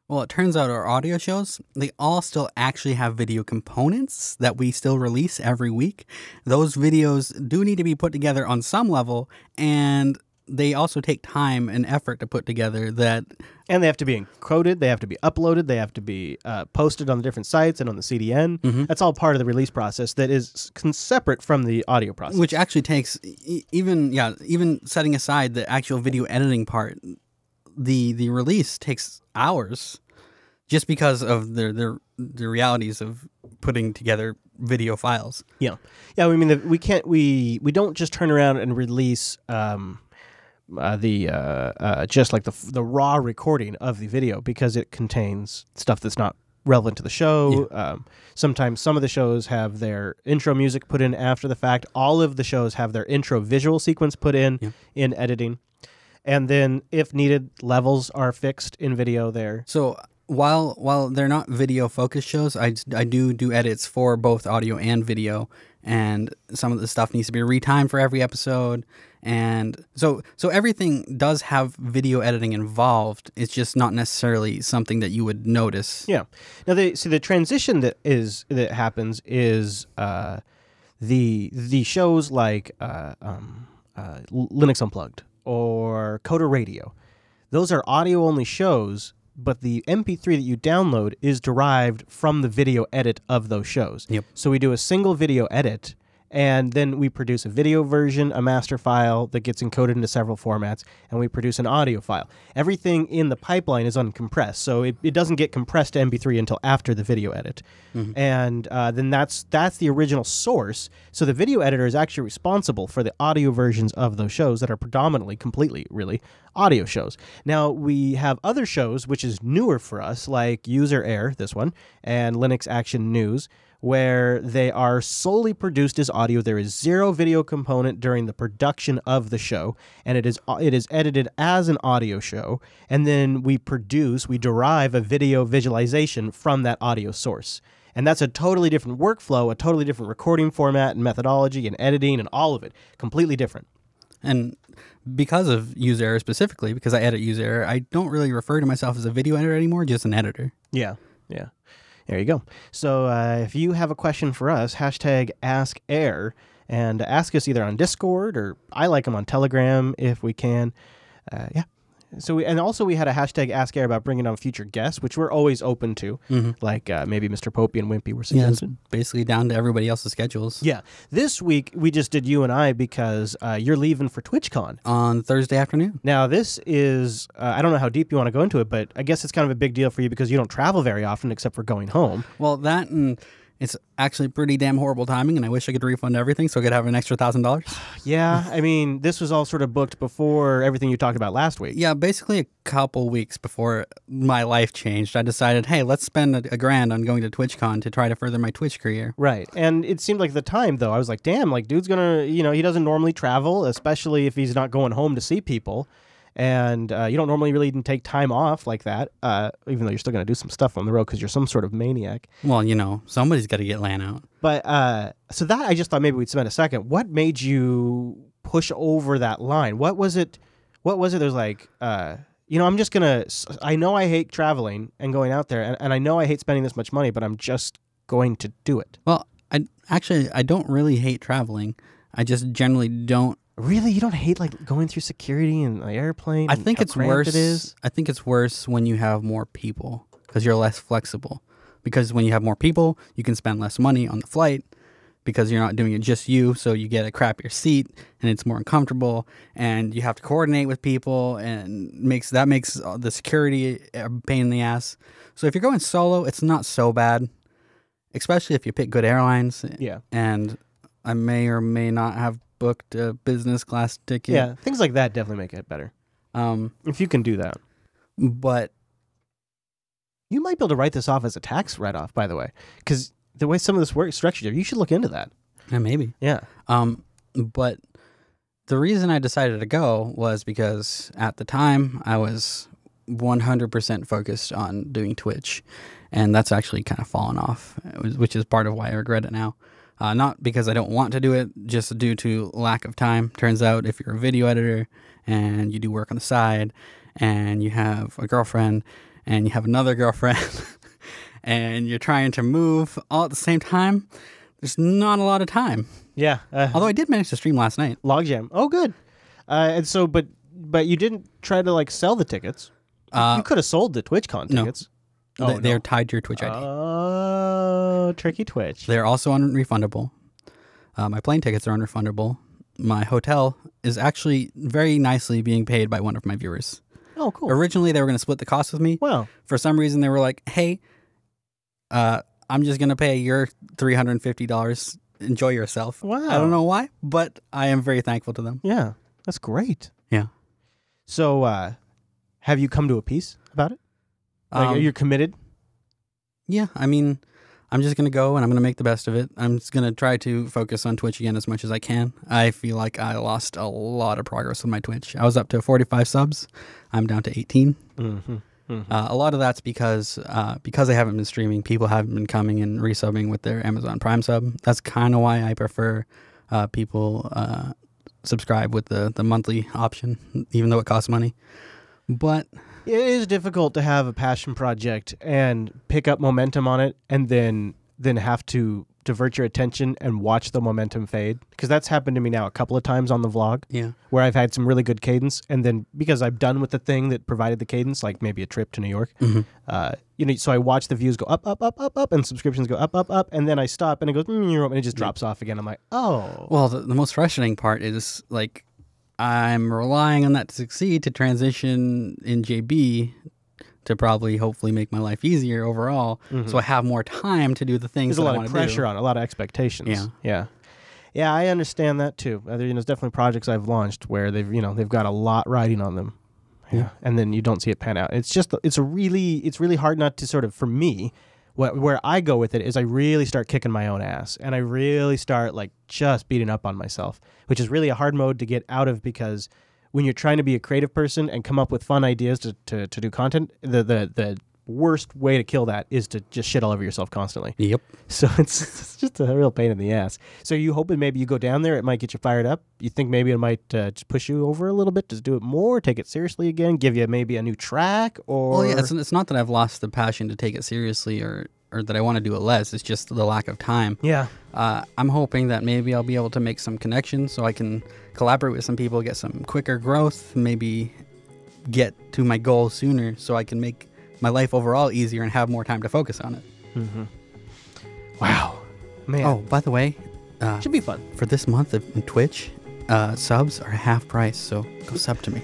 Well, it turns out our audio shows, they all still actually have video components that we still release every week. Those videos do need to be put together on some level, and they also take time and effort to put together that... And they have to be encoded, they have to be uploaded, they have to be posted on the different sites and on the CDN. That's all part of the release process that is separate from the audio process. Which actually takes, even setting aside the actual video editing part, the release takes hours just because of the realities of putting together video files. Yeah. I mean, we don't just turn around and release just like the raw recording of the video because it contains stuff that's not relevant to the show. Yeah. Sometimes some of the shows have their intro music put in after the fact. All of the shows have their intro visual sequence put in editing. And then, if needed, levels are fixed in video there. So while they're not video-focused shows, I do edits for both audio and video, and some of the stuff needs to be retimed for every episode. And so everything does have video editing involved. It's just not necessarily something that you would notice. Yeah. Now, the transition that happens is the shows like Linux Unplugged or Coder Radio. Those are audio-only shows, but the MP3 that you download is derived from the video edit of those shows. Yep. So we do a single video edit, and then we produce a video version, a master file that gets encoded into several formats, and we produce an audio file. Everything in the pipeline is uncompressed, so it doesn't get compressed to MP3 until after the video edit. And then that's the original source. So the video editor is actually responsible for the audio versions of those shows that are predominantly, completely, really, audio shows. Now, we have other shows, which is newer for us, like User Error, this one, and Linux Action News, where they are solely produced as audio. There is zero video component during the production of the show, and it is edited as an audio show, and then we derive a video visualization from that audio source. And that's a totally different workflow, a totally different recording format and methodology and editing and all of it. Completely different. And because of User Error specifically, because I edit User Error, I don't really refer to myself as a video editor anymore, just an editor. Yeah. There you go. So if you have a question for us, #AskError, and ask us either on Discord or I like them on Telegram if we can. So we had a #AskError about bringing on future guests, which we're always open to, like maybe Mr. Popey and Wimpy were suggested. Yeah, it's basically down to everybody else's schedules. Yeah. This week, we just did you and I because you're leaving for TwitchCon. On Thursday afternoon. Now, this is, I don't know how deep you want to go into it, but I guess it's kind of a big deal for you because you don't travel very often except for going home. Well, that and... it's actually pretty damn horrible timing, and I wish I could refund everything so I could have an extra $1,000. Yeah, I mean, this was all sort of booked before everything you talked about last week. Yeah, basically a couple weeks before my life changed, I decided, hey, let's spend a grand on going to TwitchCon to try to further my Twitch career. Right, and it seemed like at the time, though, I was like, damn, like, dude's gonna, he doesn't normally travel, especially if he's not going home to see people. And you don't normally really even take time off like that, even though you're still going to do some stuff on the road because you're some sort of maniac. Well, somebody's got to get LAN out. But so that I just thought maybe we'd spend a second. What made you push over that line? What was it? There's like, I'm just going to, I know I hate traveling and going out there, and I know I hate spending this much money, but I'm just going to do it. Well, I don't really hate traveling. I just generally don't. Really? You don't hate like going through security in the airplane? I think it's worse. I think it's worse when you have more people because you're less flexible. Because when you have more people, you can spend less money on the flight because you're not doing it just you. So you get a crappier seat and it's more uncomfortable, and you have to coordinate with people, and that makes the security a pain in the ass. So if you're going solo, it's not so bad, especially if you pick good airlines. Yeah. And I may or may not have booked a business class ticket. Yeah, things like that definitely make it better. If you can do that. But you might be able to write this off as a tax write-off, by the way, because the way some of this work structured, you should look into that. Yeah, maybe. Yeah. But the reason I decided to go was because at the time I was 100% focused on doing Twitch, and that's actually kind of fallen off, which is part of why I regret it now. Not because I don't want to do it, just due to lack of time. Turns out if you're a video editor and you do work on the side and you have a girlfriend and you have another girlfriend and you're trying to move all at the same time, there's not a lot of time. Yeah. Although I did manage to stream last night. Logjam. Oh, good. And so, but you didn't try to like sell the tickets. You could have sold the TwitchCon tickets. No. They're tied to your Twitch ID. Oh, tricky Twitch. They're also unrefundable. My plane tickets are unrefundable. My hotel is actually very nicely being paid by one of my viewers. Oh, cool. Originally, they were going to split the cost with me. Wow. For some reason, they were like, hey, I'm just going to pay your $350. Enjoy yourself. Wow. I don't know why, but I am very thankful to them. Yeah, that's great. Yeah. So, have you come to a peace about it? Like, you're committed? Yeah, I mean, I'm just going to go and I'm going to make the best of it. I'm just going to try to focus on Twitch again as much as I can. I feel like I lost a lot of progress with my Twitch. I was up to 45 subs. I'm down to 18. Mm-hmm. Mm-hmm. A lot of that's because I haven't been streaming. People haven't been coming and resubbing with their Amazon Prime sub. That's kind of why I prefer people subscribe with the monthly option, even though it costs money. But it is difficult to have a passion project and pick up momentum on it and then have to divert your attention and watch the momentum fade. Because that's happened to me now a couple of times on the vlog. Yeah. Where I've had some really good cadence, and then because I've done with the thing that provided the cadence, like maybe a trip to New York, so I watch the views go up, up, up, up, up, and subscriptions go up, up, up, and then I stop and it goes, and it just drops off again. I'm like, oh. Well, the most frustrating part is like, I'm relying on that to succeed to transition in JB to probably hopefully make my life easier overall, so I have more time to do the things. There's a lot of pressure on, a lot of expectations. Yeah. I understand that too. There's definitely projects I've launched where they've got a lot riding on them, and then you don't see it pan out. It's really hard not to sort of, for me, where I go with it is I really start kicking my own ass, and I really start like just beating up on myself, which is really a hard mode to get out of, because when you're trying to be a creative person and come up with fun ideas to do content, the worst way to kill that is to just shit all over yourself constantly. Yep. So it's just a real pain in the ass. So you hoping maybe you go down there, it might get you fired up? You think maybe it might just push you over a little bit, just do it more, take it seriously again, give you maybe a new track? Or well, yeah, it's not that I've lost the passion to take it seriously or that I want to do it less. It's just the lack of time. Yeah. I'm hoping that maybe I'll be able to make some connections so I can collaborate with some people, get some quicker growth, maybe get to my goal sooner so I can make my life overall easier and have more time to focus on it. Mm-hmm. Wow. Man. Oh, by the way, should be fun. For this month in Twitch, subs are half price, so go sub to me.